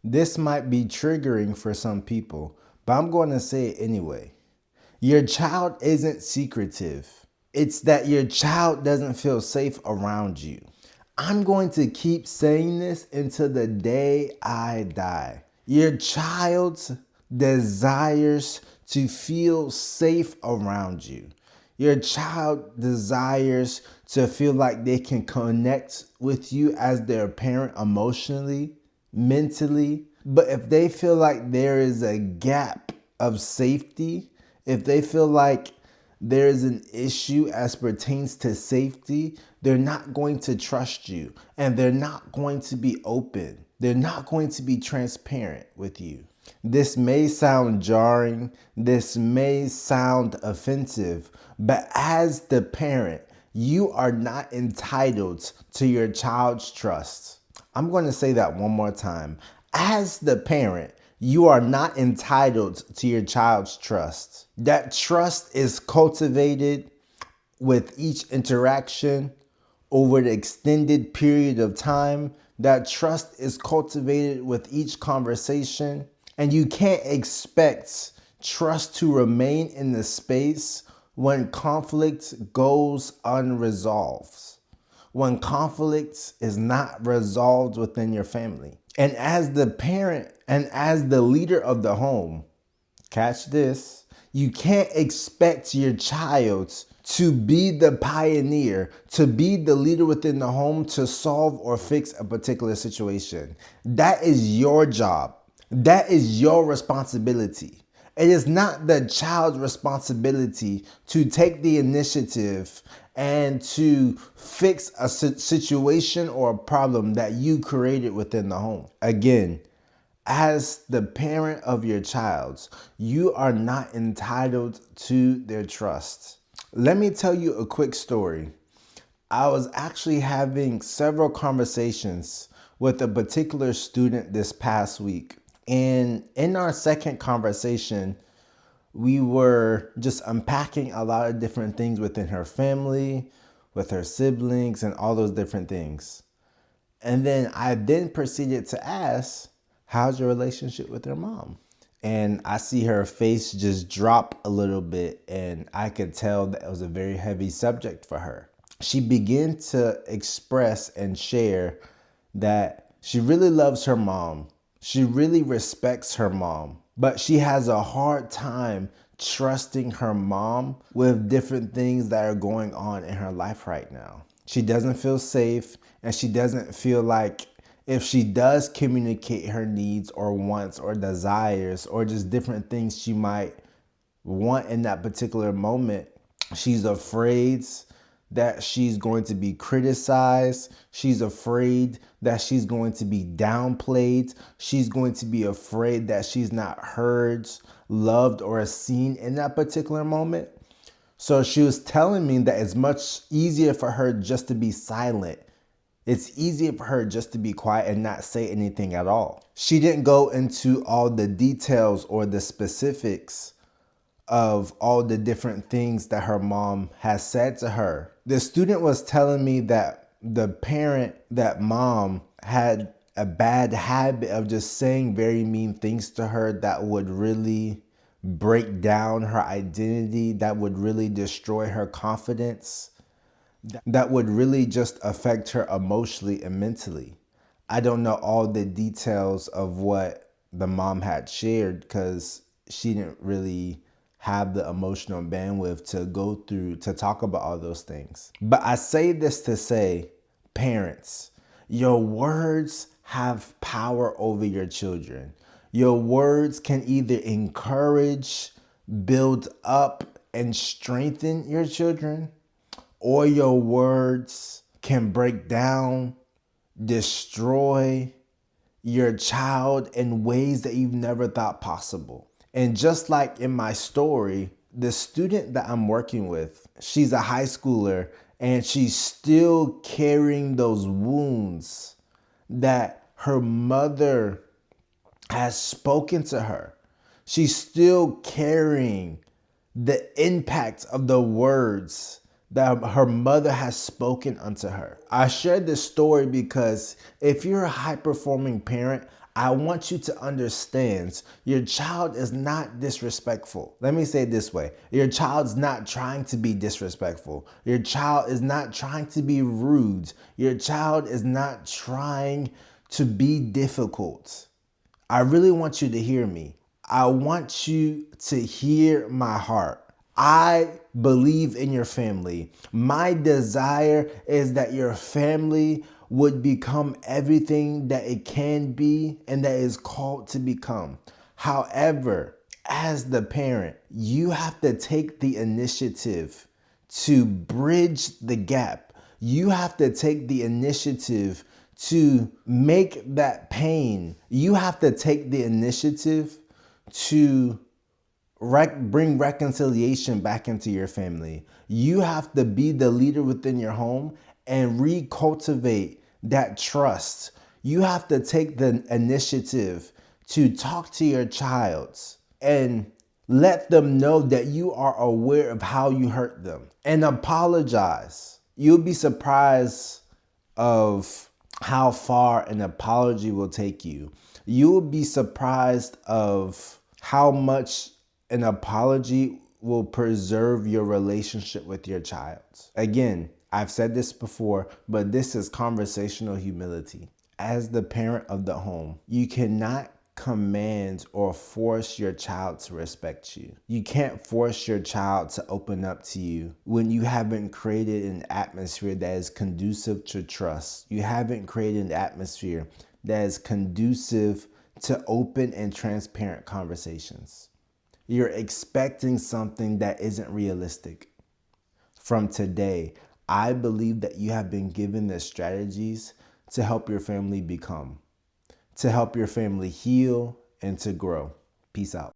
This might be triggering for some people, but I'm going to say it anyway. Your child isn't secretive. It's that your child doesn't feel safe around you. I'm going to keep saying this until the day I die. Your child desires to feel safe around you. Your child desires to feel like they can connect with you as their parent emotionally, mentally. But if they feel like there is a gap of safety, if they feel like there is an issue as pertains to safety, they're not going to trust you and they're not going to be open. They're not going to be transparent with you. This may sound jarring, this may sound offensive, but as the parent, you are not entitled to your child's trust. I'm going to say that one more time. As the parent, you are not entitled to your child's trust. That trust is cultivated with each interaction over the extended period of time. That trust is cultivated with each conversation. And you can't expect trust to remain in the space when conflict goes unresolved, when conflict is not resolved within your family. And as the parent and as the leader of the home, catch this, you can't expect your child to be the pioneer, to be the leader within the home to solve or fix a particular situation. That is your job. That is your responsibility. It is not the child's responsibility to take the initiative and to fix a situation or a problem that you created within the home. Again, as the parent of your child, you are not entitled to their trust. Let me tell you a quick story. I was actually having several conversations with a particular student this past week. And in our second conversation, we were just unpacking a lot of different things within her family, with her siblings, and all those different things. And then I then proceeded to ask, how's your relationship with her mom? And I see her face just drop a little bit, and I could tell that it was a very heavy subject for her. She began to express and share that she really loves her mom. She really respects her mom, but she has a hard time trusting her mom with different things that are going on in her life right now. She doesn't feel safe, and she doesn't feel like if she does communicate her needs or wants or desires or just different things she might want in that particular moment, she's afraid that she's going to be criticized. She's afraid that she's going to be downplayed. She's going to be afraid that she's not heard, loved, or seen in that particular moment. So she was telling me that it's much easier for her just to be silent. It's easier for her just to be quiet and not say anything at all. She didn't go into all the details or the specifics of all the different things that her mom has said to her. The student was telling me that the parent, that mom, had a bad habit of just saying very mean things to her that would really break down her identity, that would really destroy her confidence, that would really just affect her emotionally and mentally. I don't know all the details of what the mom had shared because she didn't really have the emotional bandwidth to go through to talk about all those things. But I say this to say, parents, your words have power over your children. Your words can either encourage, build up, and strengthen your children, or your words can break down, destroy your child in ways that you've never thought possible. And just like in my story, the student that I'm working with, she's a high schooler and she's still carrying those wounds that her mother has spoken to her. She's still carrying the impact of the words that her mother has spoken unto her. I shared this story because if you're a high performing parent, I want you to understand your child is not disrespectful. Let me say it this way. Your child's not trying to be disrespectful. Your child is not trying to be rude. Your child is not trying to be difficult. I really want you to hear me. I want you to hear my heart. I believe in your family. My desire is that your family would become everything that it can be and that is called to become. However, as the parent, you have to take the initiative to bridge the gap. You have to take the initiative to make that pain. You have to take the initiative to bring reconciliation back into your family. You have to be the leader within your home and recultivate that trust. You have to take the initiative to talk to your child and let them know that you are aware of how you hurt them and apologize. You'll be surprised of how far an apology will take you. You'll be surprised of how much an apology will preserve your relationship with your child. Again, I've said this before, but this is conversational humility. As the parent of the home, you cannot command or force your child to respect you. You can't force your child to open up to you when you haven't created an atmosphere that is conducive to trust. You haven't created an atmosphere that is conducive to open and transparent conversations. You're expecting something that isn't realistic. From today, I believe that you have been given the strategies to help your family become, to help your family heal and to grow. Peace out.